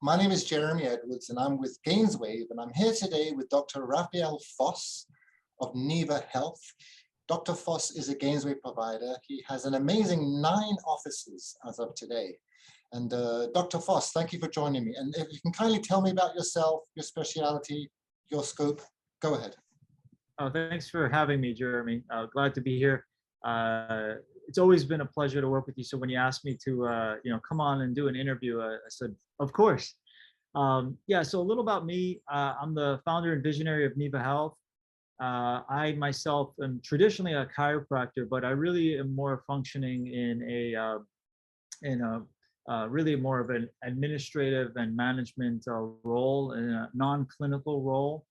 My name is Jeremy Edwards and I'm with GAINSWave, and I'm here today with Dr. Rafael Foss of NIVA Health. Dr. Foss is a GAINSWave provider. He has an amazing 9 offices as of today. And Dr. Foss, thank you for joining me. And if you can kindly tell me about yourself, your specialty, your scope, go ahead. Oh, thanks for having me, Jeremy. Glad to be here. It's always been a pleasure to work with you. So when you asked me to, come on and do an interview, I said, of course. Yeah, so a little about me. I'm the founder and visionary of NIVA Health. I myself am traditionally a chiropractor, but I really am more functioning in a really more of an administrative and management role, in a non-clinical role.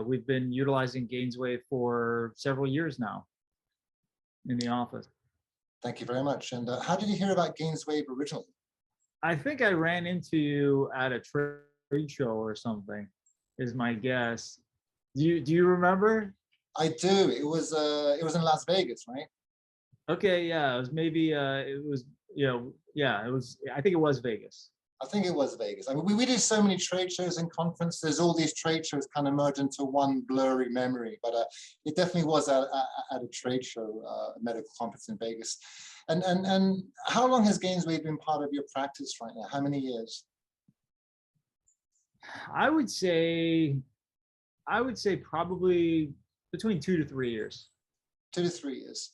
We've been utilizing GAINSWave for several years now in the office. Thank you very much. And how did you hear about GAINSWave originally? I think I ran into you at a trade show or something, is my guess. Do you remember? I do. It was in Las Vegas, right? Okay, yeah, it was maybe it was, yeah, it was, I think it was Vegas. I think it was Vegas. I mean, we do so many trade shows and conferences. All these trade shows kind of merge into one blurry memory. But it definitely was at a trade show, a medical conference in Vegas. And how long has GAINSWave been part of your practice right now? How many years? I would say probably between 2 to 3 years. 2 to 3 years.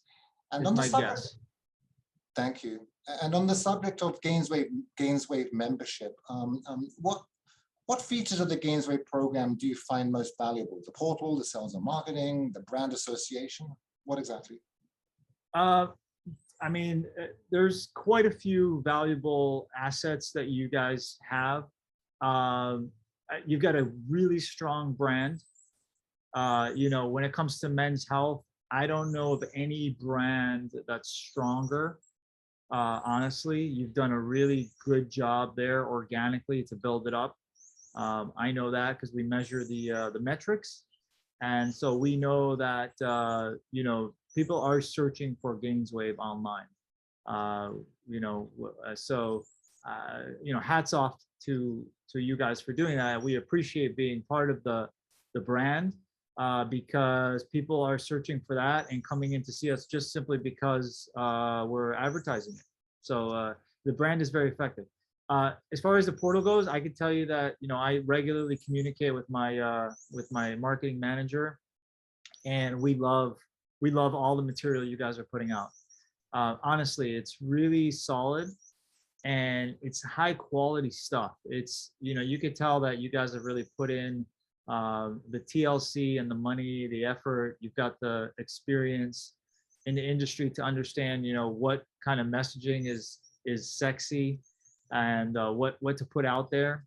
And is on the my subject, guess. Thank you. And on the subject of GAINSWave membership, what features of the GAINSWave program do you find most valuable? The portal, the sales and marketing, the brand association? What exactly? I mean, there's quite a few valuable assets that you guys have. You've got a really strong brand. When it comes to men's health, I don't know of any brand that's stronger. Honestly, you've done a really good job there organically to build it up. I know that because we measure the metrics, and so we know that people are searching for GAINSWave online. Hats off to you guys for doing that. We appreciate being part of the brand. Because people are searching for that and coming in to see us just simply because we're advertising it. So the brand is very effective. As far as the portal goes, I can tell you that I regularly communicate with my marketing manager, and we love all the material you guys are putting out. Honestly, it's really solid and it's high quality stuff. It's you could tell that you guys have really put in the TLC and the money, the effort. You've got the experience in the industry to understand, what kind of messaging is sexy and what to put out there.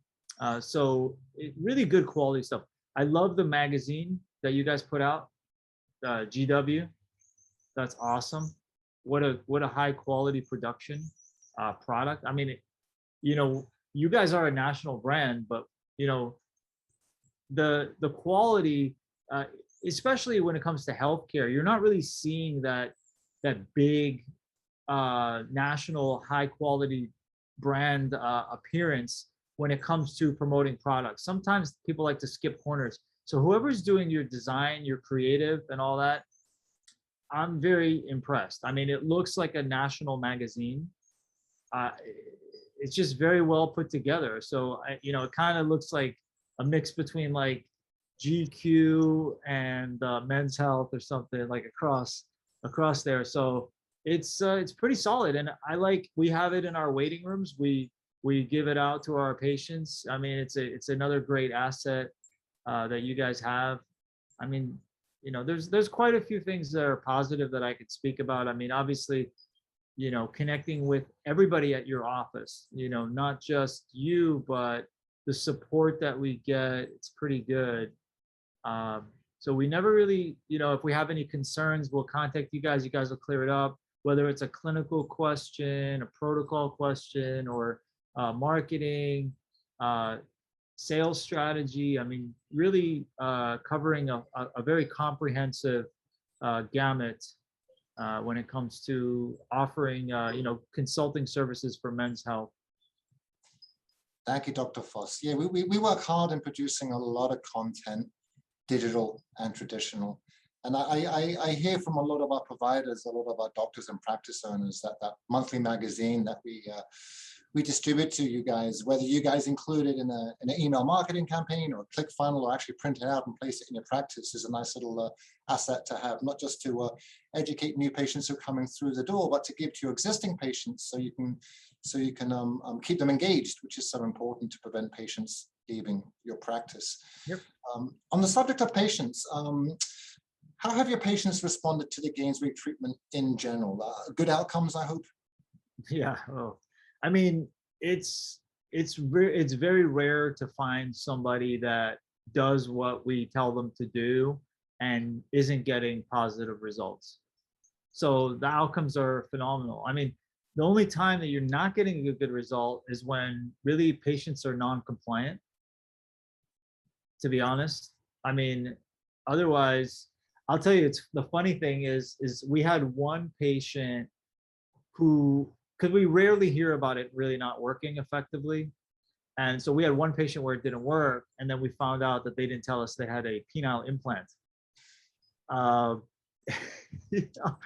So really good quality stuff. I love the magazine that you guys put out, GW. That's awesome. What a high quality production product. I mean, you guys are a national brand, but the quality, especially when it comes to healthcare, you're not really seeing that big national high quality brand appearance when it comes to promoting products. Sometimes people like to skip corners. So whoever's doing your design, your creative and all that, I'm very impressed. I mean, it looks like a national magazine. It's just very well put together. So it kind of looks like a mix between like GQ and Men's Health or something, like across there. So it's pretty solid, and we have it in our waiting rooms. We give it out to our patients. I mean, it's another great asset that you guys have. I mean, there's quite a few things that are positive that I could speak about. I mean, obviously, connecting with everybody at your office, not just you, but the support that we get, it's pretty good. So we never really, if we have any concerns, we'll contact you guys. You guys will clear it up, whether it's a clinical question, a protocol question, or marketing, sales strategy. I mean, really covering a very comprehensive gamut when it comes to offering, consulting services for men's health. Thank you, Dr. Foss. Yeah, we work hard in producing a lot of content, digital and traditional. And I hear from a lot of our providers, a lot of our doctors and practice owners, that monthly magazine that we distribute to you guys, whether you guys include it in an email marketing campaign or a ClickFunnels, or actually print it out and place it in your practice, is a nice little asset to have, not just to educate new patients who are coming through the door, but to give to your existing patients so you can keep them engaged, which is so important to prevent patients leaving your practice. Yep. On the subject of patients, how have your patients responded to the GAINSWave treatment in general? Good outcomes, I hope. Yeah. Oh, I mean, it's very rare to find somebody that does what we tell them to do and isn't getting positive results. So the outcomes are phenomenal. I mean, the only time that you're not getting a good result is when really patients are non-compliant, to be honest. I mean, otherwise, I'll tell you, it's the funny thing is we had one patient who, because we rarely hear about it really not working effectively. And so we had one patient where it didn't work, and then we found out that they didn't tell us they had a penile implant. You know?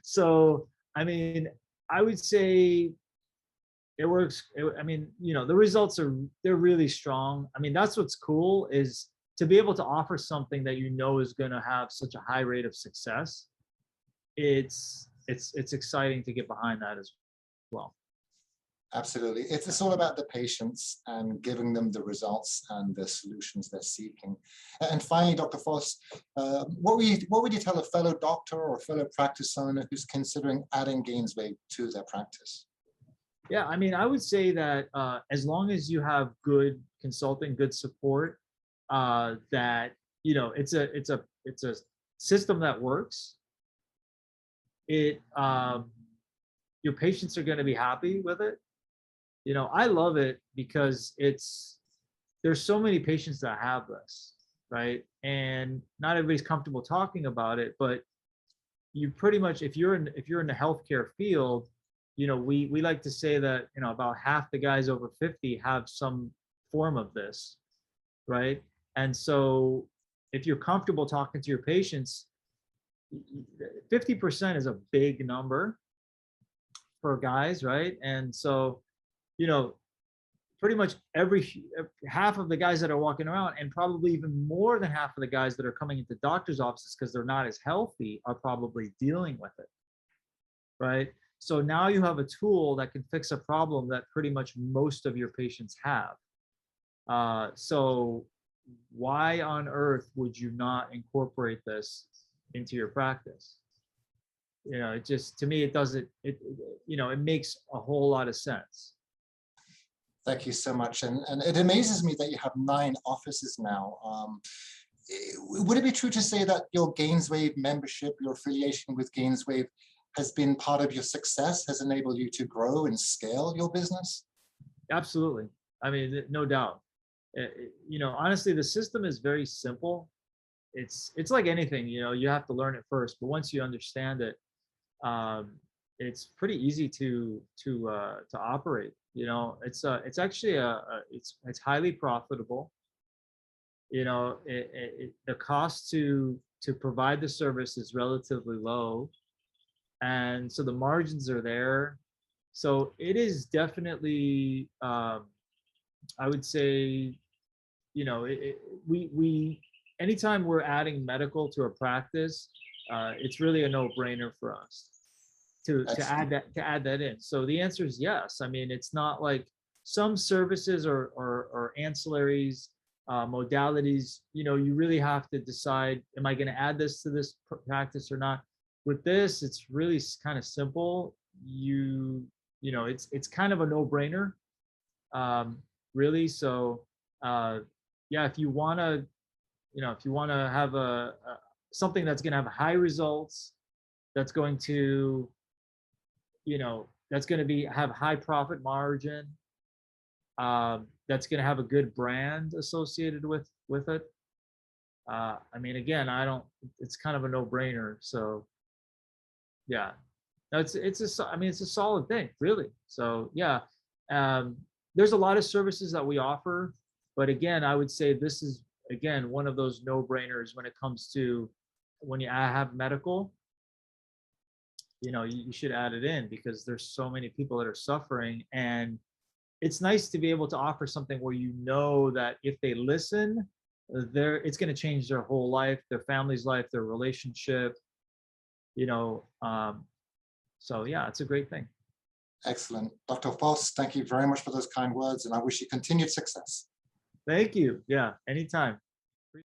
So, I mean, I would say it works. I mean, you know, the results they're really strong. I mean, that's what's cool, is to be able to offer something that you know is going to have such a high rate of success. It's exciting to get behind that as well. Absolutely. It's all about the patients and giving them the results and the solutions they're seeking. And finally, Dr. Foss, what would you tell a fellow doctor or a fellow practice owner who's considering adding GAINSWave to their practice? Yeah, I mean, I would say that as long as you have good consulting, good support, that, you know, it's a system that works. Your patients are going to be happy with it. You know, I love it because there's so many patients that have this, right? And not everybody's comfortable talking about it, but you pretty much, if you're in the healthcare field, you know, we like to say that, you know, about half the guys over 50 have some form of this, right? And so if you're comfortable talking to your patients, 50% is a big number for guys, right? And so, you know, pretty much half of the guys that are walking around, and probably even more than half of the guys that are coming into doctors' offices because they're not as healthy, are probably dealing with it, right? So now you have a tool that can fix a problem that pretty much most of your patients have. So why on earth would you not incorporate this into your practice? You know, it just, to me, it doesn't, you know, it makes a whole lot of sense. Thank you so much. And it amazes me that you have 9 offices now. Would it be true to say that your GAINSWave membership, your affiliation with GAINSWave, has been part of your success, has enabled you to grow and scale your business? Absolutely. I mean, no doubt. You know, honestly, the system is very simple. It's like anything, you know, you have to learn it first, but once you understand it, it's pretty easy to operate. You know, it's actually it's highly profitable. You know, the cost to provide the service is relatively low, and so the margins are there. So it is definitely, I would say, you know, we anytime we're adding medical to a practice, it's really a no-brainer for us to add that in. So the answer is yes. I mean, it's not like some services or ancillaries, modalities, you know, you really have to decide, am I going to add this to this practice or not? With this, it's really kind of simple. You know, it's kind of a no-brainer, really. So yeah, if you want to, you know, if you want to have something that's going to have high results, that's going to, you know, that's going to have high profit margin, that's going to have a good brand associated with it. I mean, again, it's kind of a no-brainer. So yeah, I mean, it's a solid thing, really. So yeah, there's a lot of services that we offer, but again, I would say this is, again, one of those no-brainers when it comes to when you have medical, you know, you should add it in because there's so many people that are suffering. And it's nice to be able to offer something where you know that if they listen, it's going to change their whole life, their family's life, their relationship, you know. So yeah, it's a great thing. Excellent. Dr. Foss, thank you very much for those kind words, and I wish you continued success. Thank you. Yeah, anytime.